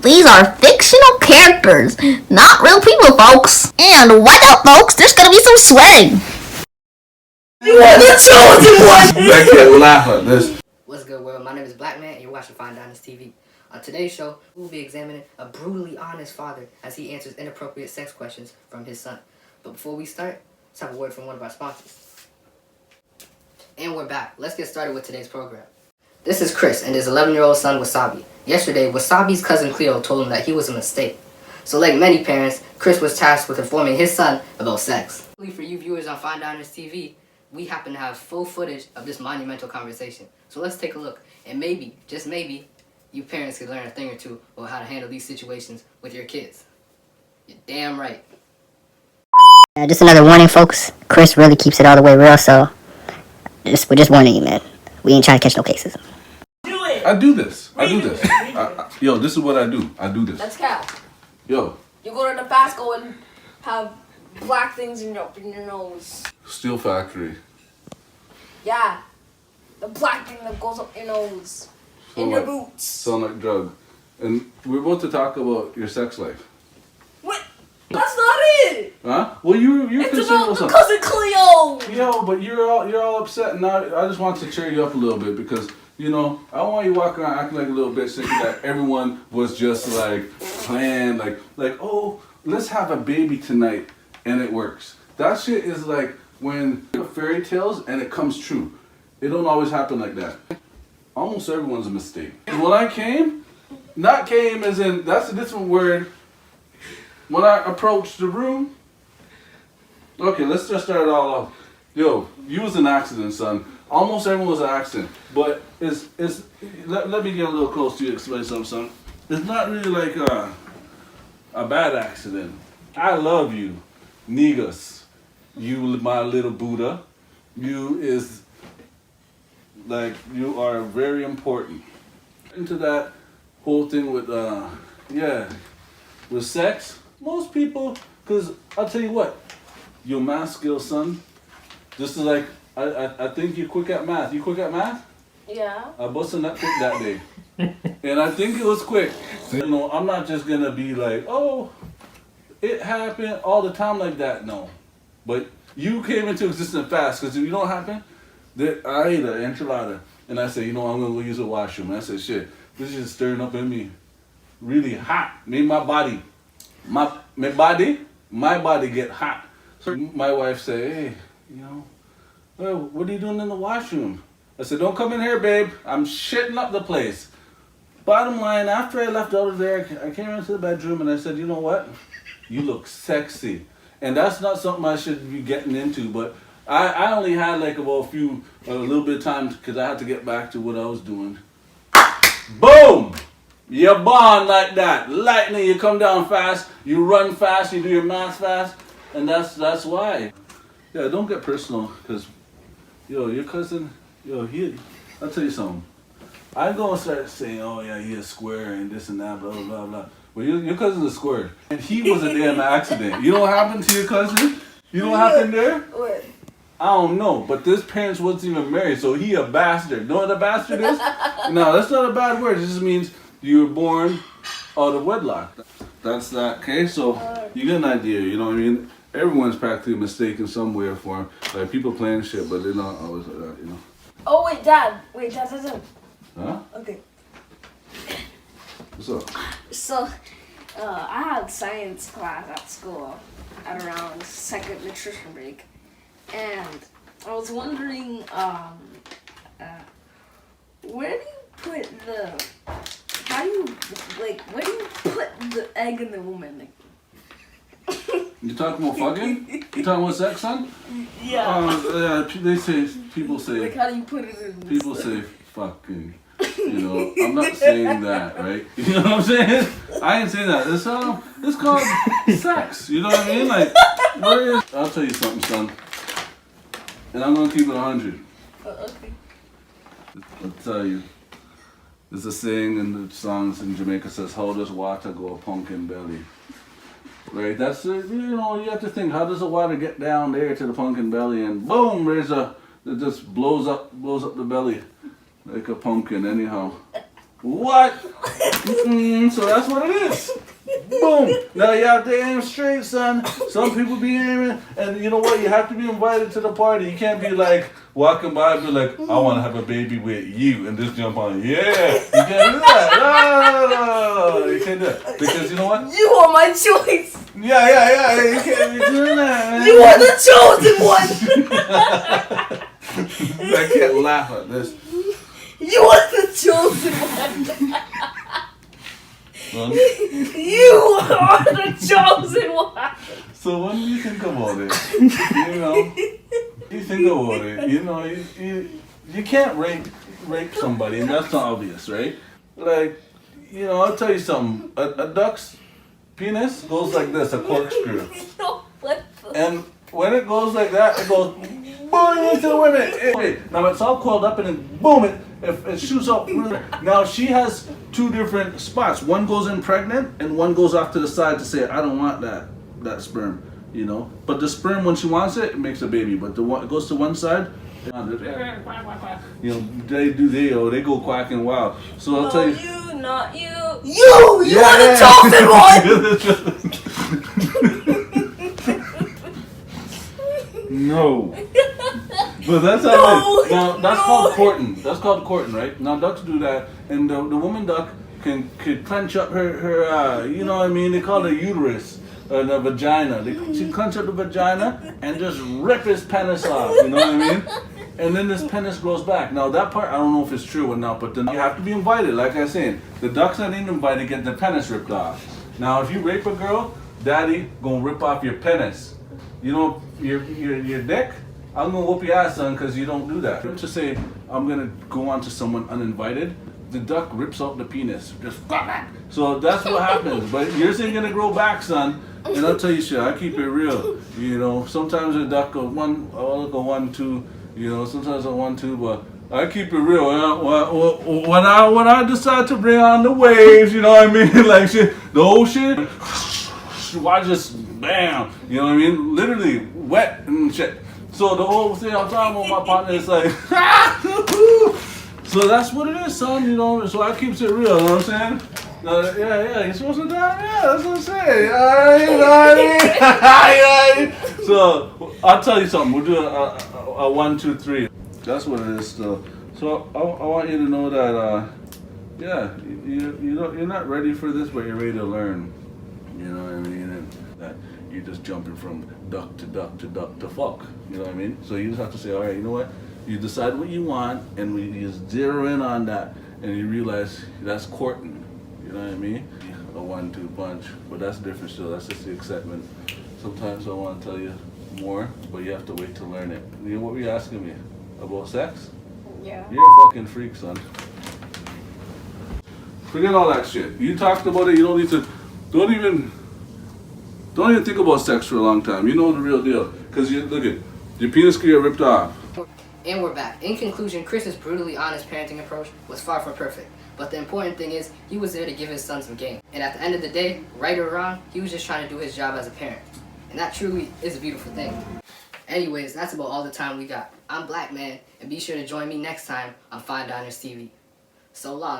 These are fictional characters, not real people, folks. And watch out, folks, there's gonna be some swearing. You are the chosen one! I can't laugh at this. What's good, world? My name is Blackman, and you're watching Fine Diners TV. On today's show, we'll be examining a brutally honest father as he answers inappropriate sex questions from his son. But before we start, let's have a word from one of our sponsors. And we're back. Let's get started with today's program. This is Chris and his 11-year-old son, Wasabi. Yesterday, Wasabi's cousin Cleo told him that he was a mistake. So like many parents, Chris was tasked with informing his son about sex. For you viewers on Fine Diners TV, we happen to have full footage of this monumental conversation. So let's take a look. And maybe, just maybe, you parents could learn a thing or two about how to handle these situations with your kids. You're damn right. Just another warning, folks. Chris really keeps it all the way real, so we're just warning you, man. We ain't trying to catch no cases. I do this. Yo, this is what I do. I do this. That's cap. Yo. You go to the Basco and have black things in your nose. Steel factory. Yeah. The black thing that goes up your nose. In your boots. Sound like drug. And we're about to talk about your sex life. What? That's not it! Huh? Well, you're It's concerned about with the something. cousin Cleo! Yo, but you're all upset, and I just want to cheer you up a little bit because, you know, I don't want you walking around acting like a little bitch thinking that everyone was just like planned, like, oh, let's have a baby tonight, and it works. That shit is like when fairy tales and it comes true. It don't always happen like that. Almost everyone's a mistake. When I came, not came as in, that's a different word. When I approached the room, okay, let's just start it all off. Yo, you was an accident, son. Almost everyone was an accident. But let me get a little close to you to explain something, son. It's not really like a bad accident. I love you, niggas. You, my little Buddha. You is, like, you are very important. Into that whole thing with, with sex, most people, because I'll tell you what, your math skills, son, just as like, I think you're quick at math. You quick at math? Yeah. I busted that quick that day. And I think it was quick. You know, I'm not just going to be like, oh, it happened all the time like that. No. But you came into existence fast, because if you know what happened, I ate an enchilada. And I said, you know, I'm going to go use the washroom. And I said, shit, this is stirring up in me. Really hot. Made my body get hot. So my wife said, hey, you know, well, what are you doing in the washroom? I said, don't come in here, babe. I'm shitting up the place. Bottom line, after I left out of there, I came into the bedroom and I said, you know what? You look sexy. And that's not something I should be getting into, but I only had like about a little bit of time because I had to get back to what I was doing. Boom! You're born like that. Lightning, you come down fast, you run fast, you do your math fast, and that's why. Yeah, don't get personal, because, yo, your cousin, yo, I'll tell you something. I'm going to start saying, oh yeah, he is square and this and that, blah, blah, blah, blah. Well, your cousin's a square. And he was a damn accident. You know what happened to your cousin? You know what happened there? What? I don't know, but this parents wasn't even married, so he a bastard. Know what a bastard is? No, that's not a bad word. It just means you were born out of wedlock. That's that. Okay, so you get an idea, you know what I mean? Everyone's practically a mistake in some way or form. Like, people playing shit, but they're not always like that, you know? Oh, wait, Dad. Huh? Okay. What's up? So, I had science class at school at around second nutrition break. And I was wondering, where do you put where do you put the egg in the woman? You talking about fucking? You talking about sex, son? Yeah. People say, Like, how do you put it in? people say fucking. You know, I'm not saying that, right? You know what I'm saying? I ain't saying that. It's called sex. You know what I mean? Like, I'll tell you something, son. And I'm gonna keep it 100. Okay. I'll tell you. There's a saying in the songs in Jamaica says, how does water go a pumpkin belly? Right? That's, you know, you have to think, how does the water get down there to the pumpkin belly and boom, it just blows up the belly like a pumpkin anyhow. What? So that's what it is. Boom. Now you have to aim straight, son. Some people be aiming, and you know what? You have to be invited to the party. You can't be like walking by and be like, I want to have a baby with you, and just jump on. Yeah, you can't do that. No. You can't do that because you know what? You are my choice. Yeah. You can't be doing that, man. You are the chosen one. I can't laugh at this. You are the chosen one. Son. You are the chosen one. So when you think about it, you think about it, you can't rape somebody, and that's not obvious, right? Like, I'll tell you something. A duck's penis goes like this, a corkscrew. No, what the? And when it goes like that, it goes boom into the women. Now it's all coiled up and then boom, it shoots up. Now she has two different spots. One goes in pregnant and one goes off to the side to say, I don't want that sperm, But the sperm, when she wants it, it makes a baby. But it goes to one side. They go quacking wild. So I'll tell you. You, not you. You are the chosen one. No. But that's how it is. Now, that's called courting. That's called courting, right? Now, ducks do that, and the woman duck could clench up her you know what I mean? They call it a uterus, or the vagina. She clench up the vagina and just rip his penis off, you know what I mean? And then this penis grows back. Now, that part, I don't know if it's true or not, but then you have to be invited, like I said. The ducks that ain't invited get the penis ripped off. Now, if you rape a girl, daddy gonna rip off your penis. Your dick, I'm gonna whoop your ass, son, because you don't do that. To say I'm gonna go on to someone uninvited, the duck rips out the penis. Just so that's what happens. But yours ain't gonna grow back, son. And I'll tell you shit, I keep it real. Sometimes a duck goes one, I'll go 1, 2. Sometimes I 1, 2, but I keep it real. When I decide to bring on the waves, you know what I mean? Like shit, the whole shit. I just bam, you know what I mean? Literally wet and shit. So the whole thing I'm talking about, my partner is like, so that's what it is, son. So I keeps it real. You know what I'm saying? Yeah. You're supposed to die. Yeah, that's what I'm saying. So I'll tell you something. We'll do a 1, 2, 3. That's what it is. So I want you to know that you're not ready for this, but you're ready to learn. You know what I mean? And that you're just jumping from duck to duck to duck to fuck. You know what I mean? So you just have to say, all right, you know what? You decide what you want, and we just zero in on that, and you realize that's courting. You know what I mean? A 1, 2 punch, but that's different still. That's just the excitement. Sometimes I want to tell you more, but you have to wait to learn it. What were you asking me? About sex? Yeah. You're a fucking freak, son. Forget all that shit. You talked about it. You don't need to. Don't even think about sex for a long time. You know the real deal. Because look at your penis could get ripped off. And we're back. In conclusion, Chris's brutally honest parenting approach was far from perfect. But the important thing is, he was there to give his son some game. And at the end of the day, right or wrong, he was just trying to do his job as a parent. And that truly is a beautiful thing. Anyways, that's about all the time we got. I'm Black Man, and be sure to join me next time on Fine Diners TV. So long.